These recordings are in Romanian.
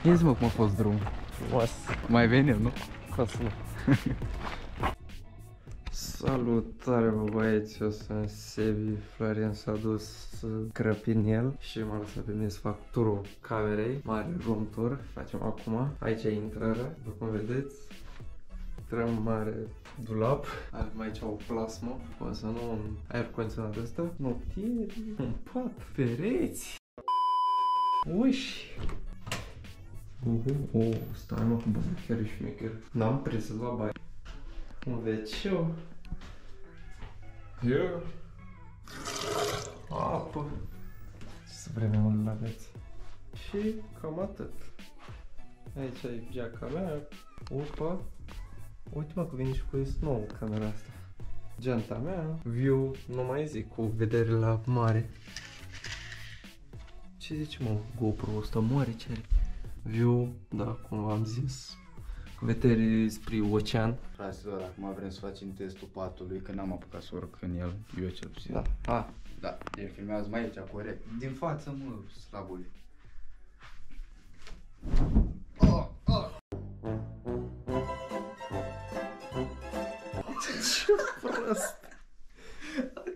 Ia-zi mă cum a fost drumul. Frumos. Mai venim, nu? Cum să nu? Salutare, bă, băieți, eu sunt Sebi. Florian s-a dus Crăpinel și m-a lăsat pe mine să fac turul camerei. Mare room tour, facem acum. Aici e intrarea, după cum vedeți. Intrăm, mare dulap. Avem aici o plasmă, o să nu, un aer condiționat ăsta. Notieri, un pat, pereți. Uși. Stai mă, cum chiar e șmecher. N-am prins la baie. Un WC-ul. Eu. Apă. Ce să vrem unde l-aveți. Și cam atât. Aici e geaca mea. Upa. Uite mă că vine și cu nou camera asta. Geanta mea. View, nu mai zic, cu vedere la mare. Ce zici mă, GoPro ăsta mare ce are? View, da, cum v-am zis. Vedere spre ocean. Fraților, acum vrem să facem testul patului, că n-am apucat să urc în el, eu cel puțin. Da, ha. Da, el filmează mai aici, corect. Din față, mă, slabul. Ce prost!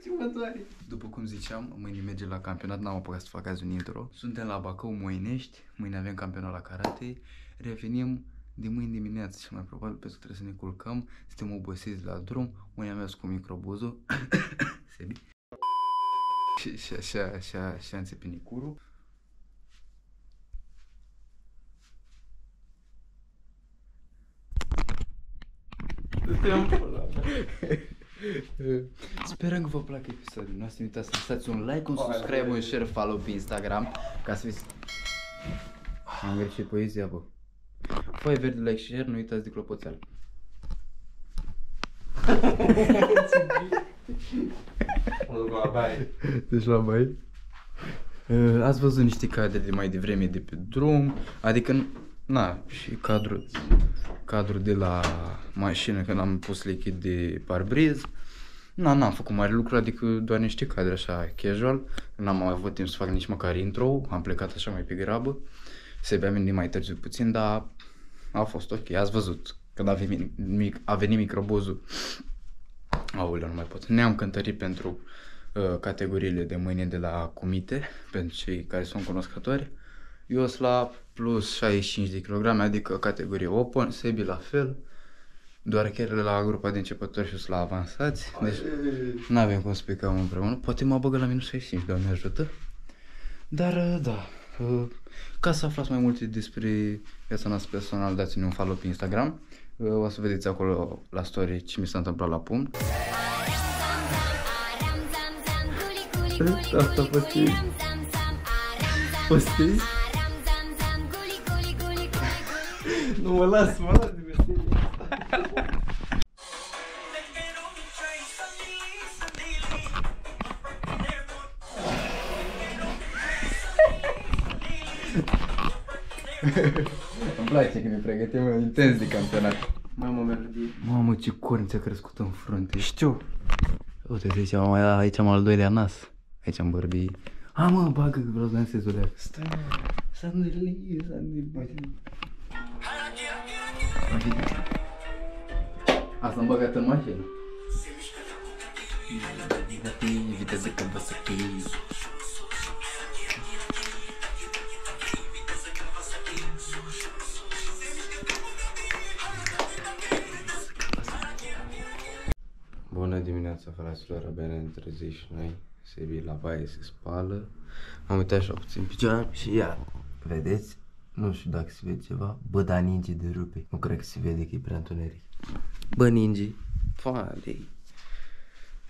Ce mă doare! După cum ziceam, mâine merge la campionat, n-am apucat să fac azi un intro. Suntem la Bacău, Moinești, mâine avem campionat la karate. Revenim de mâine dimineață și mai probabil pentru că trebuie să ne culcăm. Suntem obosiți la drum, mâine am mers cu microbuzul. Sebi. Și așa înțepe Nicuru. Sperăm că vă plac episodul. Nu uitați să lăsați un like, un subscribe, un share, follow pe Instagram ca să fiți... Am greșit poezia, bă. Fă verde, like și share, nu uitați de clopoțel. Deci la baie. Ați văzut niște cadre de mai devreme de pe drum, adică, na, și cadru de la mașină când am pus lichid de parbriz. N-am făcut mare lucru, adică doar niște cadre așa casual. N-am mai avut timp să fac nici măcar intro, am plecat așa mai pe grabă. Se bea venit mai târziu puțin, dar a fost ok, ați văzut. Când a venit microbuzul, aoleu, nu mai pot. Ne-am cântărit pentru categoriile de mâine de la Comite, pentru cei care sunt cunoscători. Eu sunt la plus 65 de kg, adică categorie open, Sebi la fel. Doar chiar la grupa de începători și sunt la avansați, deci nu avem cum să picăm împreună. Poate mă băgă la minus 65, Doamne ajută. Dar da, ca să aflați mai multe despre viața noastră personală, dați-ne un follow pe Instagram. O să vedeți acolo la story ce mi s-a întâmplat la pumn. Asta postii? Nu mă las de meserie. Îmi place că ne pregătim intens de campionat. Mamă, melodie. Mamă, ce corn ți-a crescut în frunte. Știu. Uite, deci aici am al doilea nas. Aici am bărbii. Ha, mă, bagă că vreau să dansez, ulea. Stai, mă. Sandeli. Asta am băgat în mașină. Viteză că vă să fii. Bună dimineața, fraților, abia ne-am trezit și noi. Sebi la baie se spală. Am uitat așa puțin picioare și ia. Vedeți? Nu știu dacă se vede ceva. Bă, da, ninge de rupe. Nu cred că se vede că e prea întuneric. Bă, ninge. Foadei.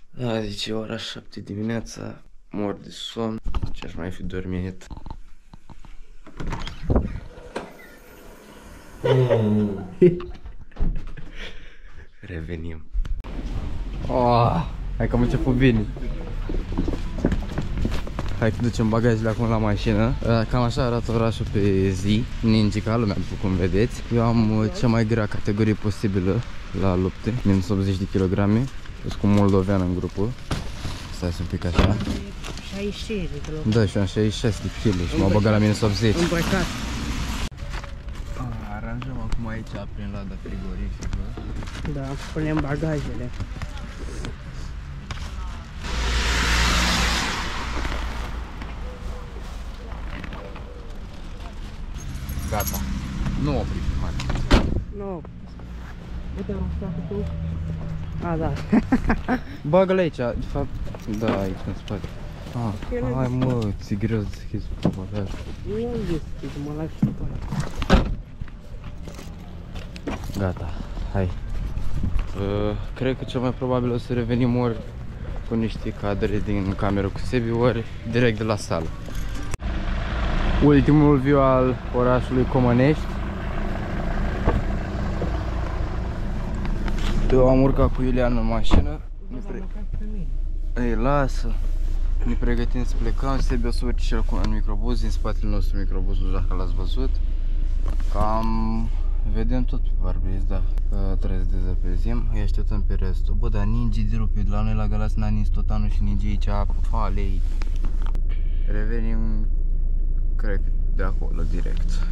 Da, zice ora 7 dimineața. Mor de somn. Ce-aș mai fi dormit. Revenim. Oh, hai că am început bine. Hai că ducem bagajele acum la mașină. Cam așa arată orașul pe zi, ninge ca lumea, după cum vedeți. Eu am cea mai grea categorie posibilă la lupte, minus 80 de kg. Sunt cu moldovean în grupul. Stai să un pic așa. 66 de kg. Da, și eu am 66 de kg și m-au băgat la minus 80. Îmbrăcat. aranjăm acum aici prin lada frigorifică. Da, punem bagajele. Gata. Nu opri filmarea. Nu. Uite, am stat cu... A, da. Bagă-l aici, de fapt, da, aici în spate. Hai mă, ți-e greu să deschizi bagajul. Nu deschid, mă lași și pe Gata, hai. Cred că cel mai probabil o să revenim ori cu niște cadre din cameră cu Sebi, ori direct de la sală. Ultimul view al orașului Comănești. Eu am urcat cu Iulian în mașină. Ei, lasă. Ne pregătim să plecăm. Sebi o să urce și el cu un microbuz. Din spatele nostru microbuz, nu știu dacă l-ați văzut. Cam vedem tot pe parbriz, da. Trebuie să dezăpezim. Îi așteptăm pe restul. Bă, dar ningi de rupe. De la noi la Galați n-a nins tot anul și ningi aici. Falei. Revenim, cred că de acolo, direct.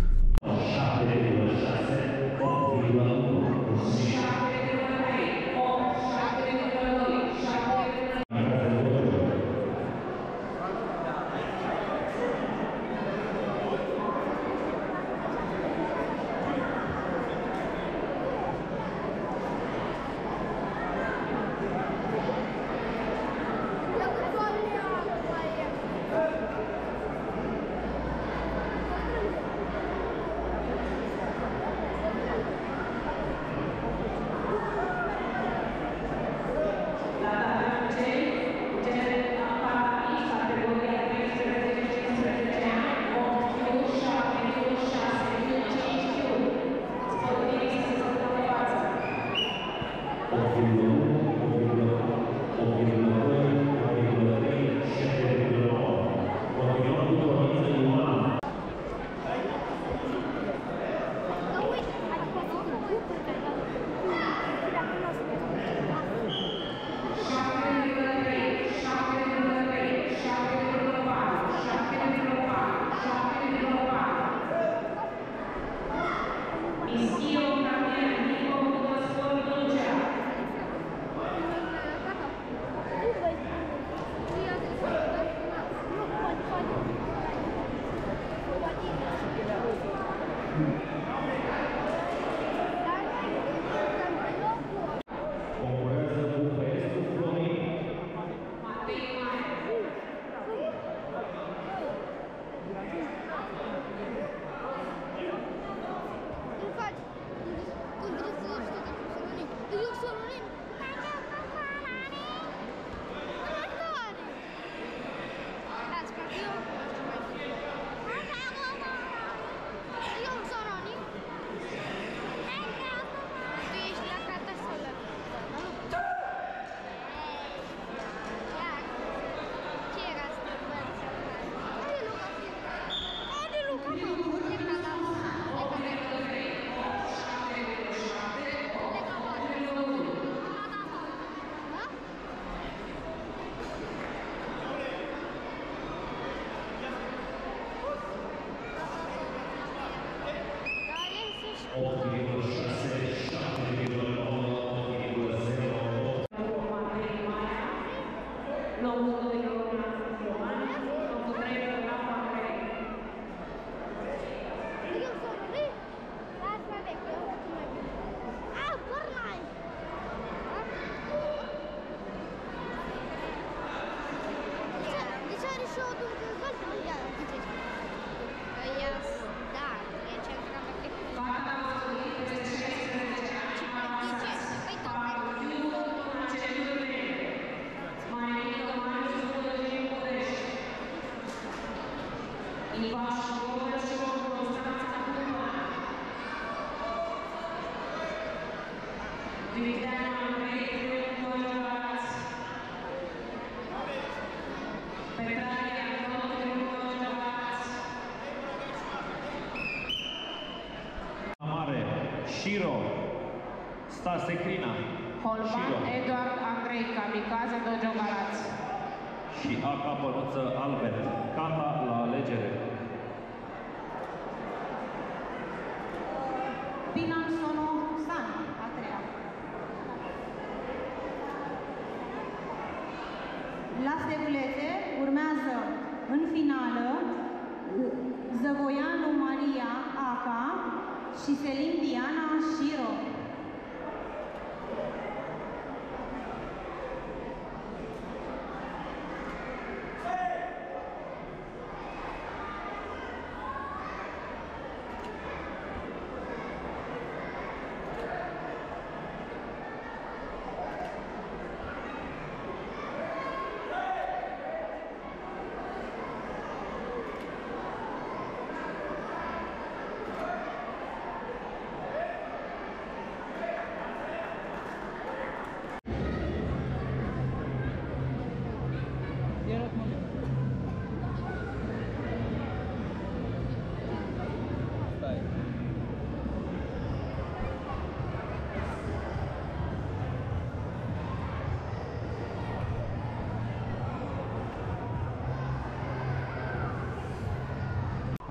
Shiro, Stase Crina, Holman, Eduard Andrei, Kamikaze, Dojo Galați. Și AK Bănuță Albert, Cata la alegere. băiețulețe, urmează în finală Zăvoianu Maria Aca și Selim Diana Shiro.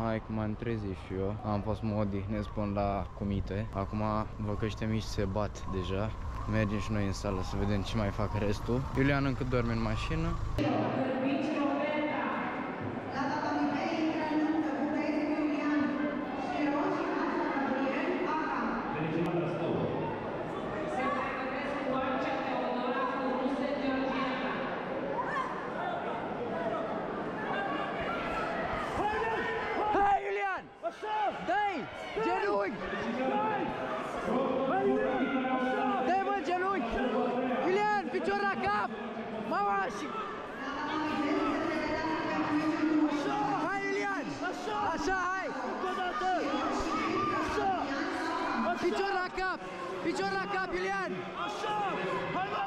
Hai cum m-am trezit și eu. Am fost mă odihnesc până la comite. Acum văd că ăștia mici se bat deja. Mergem și noi în sală să vedem ce mai fac restul. Iulian încă doarme în mașină. Dai! Genunchi! Dai, mă, genunchi! Iulian, picior la cap! Mama și... Hai, Iulian! Așa, hai! Picior la cap! Picior la cap, Iulian! Așa! Hai, mă!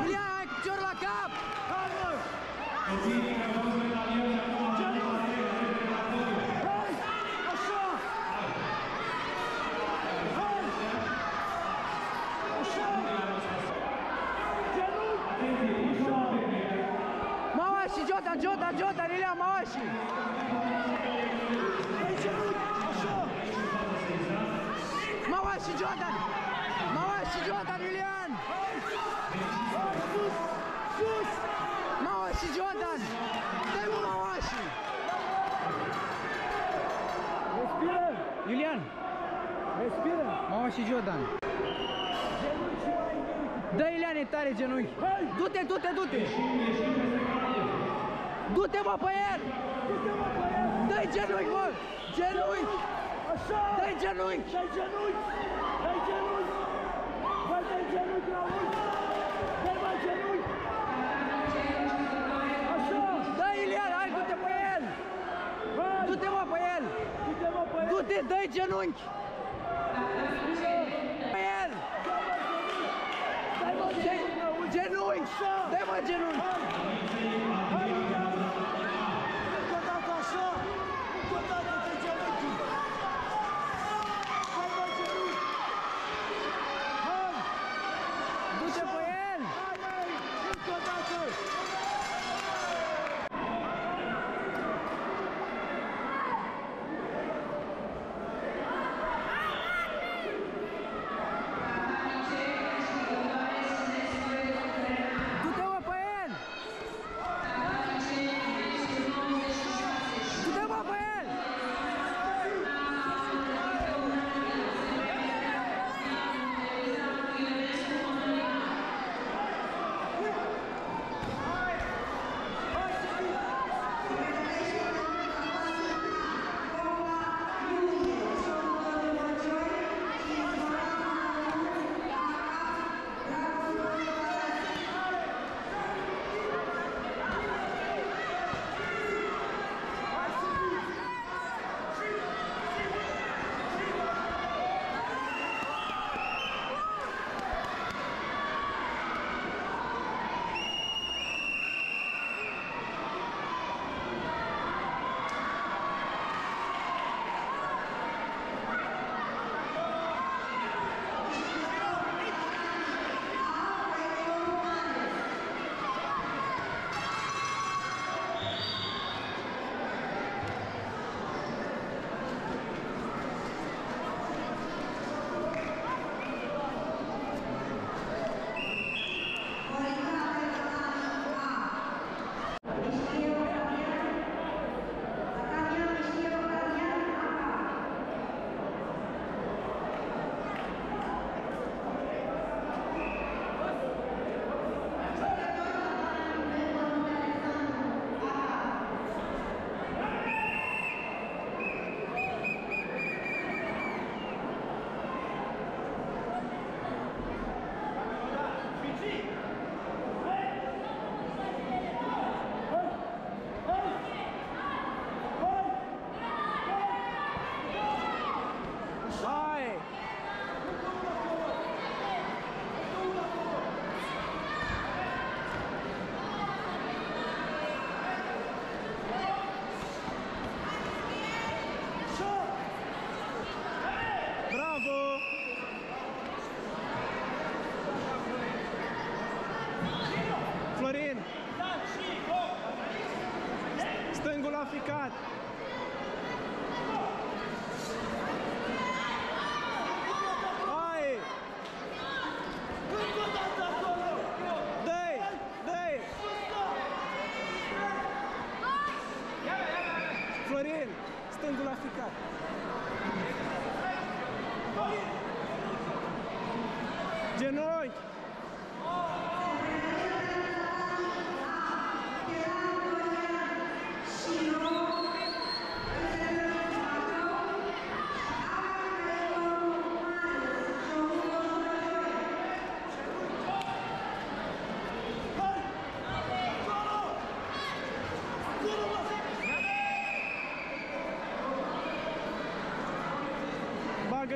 Iulian, hai, picior la cap! Hai, mă! Jordan, Iulian, Mawashi! Mawashi, Jordan! Mawashi, Jordan, Iulian! Mawashi, Jordan! Dai-mă, Mawashi! Respiră! Iulian! Respiră! Mawashi, Jordan! Dă, Iulian, e tare genunchi! Du-te, du-te, du-te! Du-te, mă, pe el! Dă-i genunchi, mă! Genunchi! Așa! Dă-i genunchi! Dă-i genunchi! Dă-i genunchi! Bă, dă-i genunchi la ult! Dă-i, mă, genunchi! Așa! Dă-i, Iulian, hai, du-te pe el! Du-te, mă, pe el! Du-te, mă, pe el! Du-te, dă-i genunchi! Pe el! Dă-i, mă, genunchi! Dă-i, mă, genunchi! Hai, Iulian!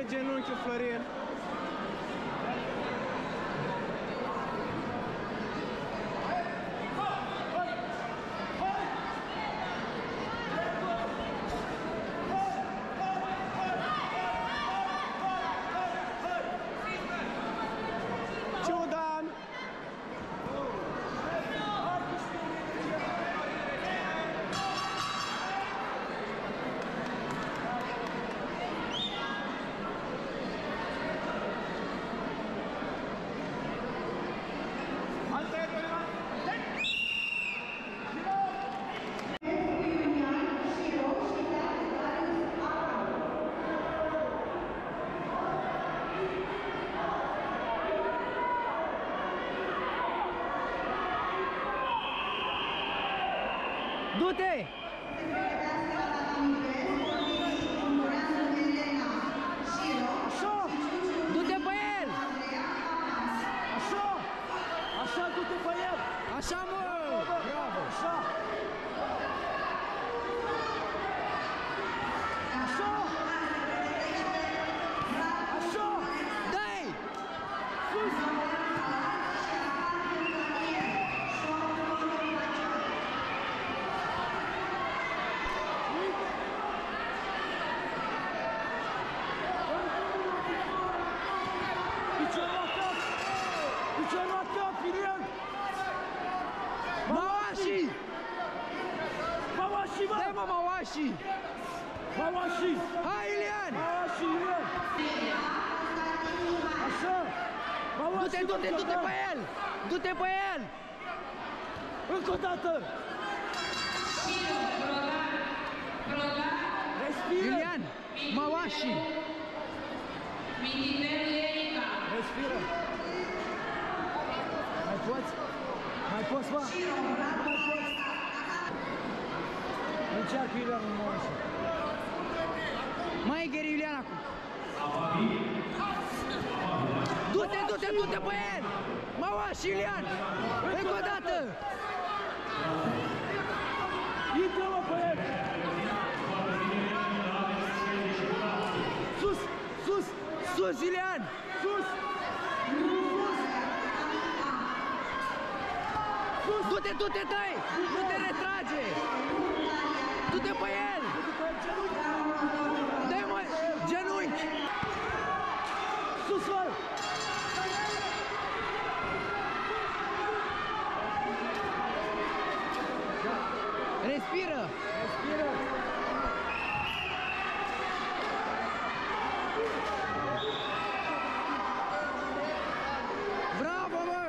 pe genunchiul Florin. Ciudan! Du-te! Așa! Du-te pe el! Așa! Așa, du-te pe el! Așa, mă! Bravo! Așa! Așa! Așa! Dai! Sus! Mawashi! Mawashi, mă! Dai, mă, Mawashi! Mawashi! Hai, Ilian! Mawashi, Ilian! Așa! Mawashi, du-te, du-te, du-te pe el! Du-te pe el! Încă o dată! Respiră! Ilian! Mawashi! Respiră! Mai poți? Mai poți, mă? Mai poți? Încearcă Iulian în Mawashi. Mai gheri Iulian acum. Du-te, du-te, du-te pe el! Mawashi, Iulian! Încă o dată! Intră-mă pe el! Sus! Sus! Sus, Iulian! Sus! Du-te, du-te, dai! Nu te retrage! Du-te pe el! Dai, mă, genunchi! Sus, mă! Respiră! Respiră! Bravo, mă!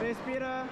Respiră.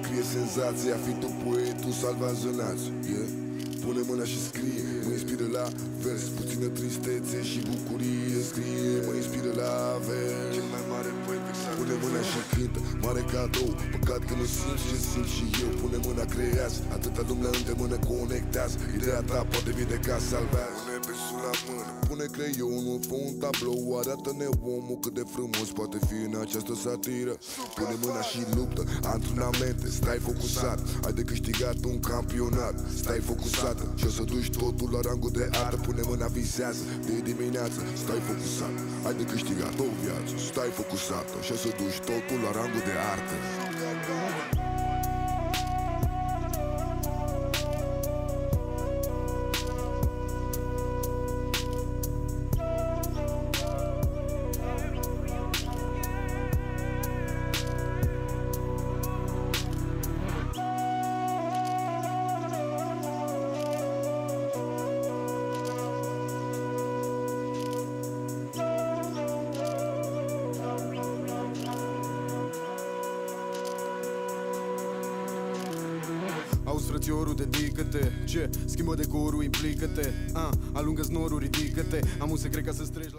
Scrie senzația, fi tu poetul, salvează nația, yeah? Pune mâna și scrie, mă inspiră la vers, puțină tristețe și bucurie. Scrie, mă inspiră la vers, cel mai mare poet vexat. Pune mâna și cântă, mare cadou, păcat că nu simți ce simt și eu. Pune mâna, creează, atâta lume la îndemână, conectează. Ideea ta poate vindeca, salvează. Pune pensul la mână, pune creionul, fă un tablou, arată-ne omul cât de frumos poate fi în această satiră. Pune mâna și luptă, antrenamente, stai focusat, ai de câștigat un campionat. Stai focusată și o să duci totul la rangul de artă. Pune mâna, visează de dimineață, stai focusat, ai de câștigat o viață. Stai focusată și o să duci totul la rangul de artă. Auzi frățiorul, dedică-te. Ce? Schimbă decorul, implică-te. Alungă znorul, ridică-te. Am un secret ca să streci la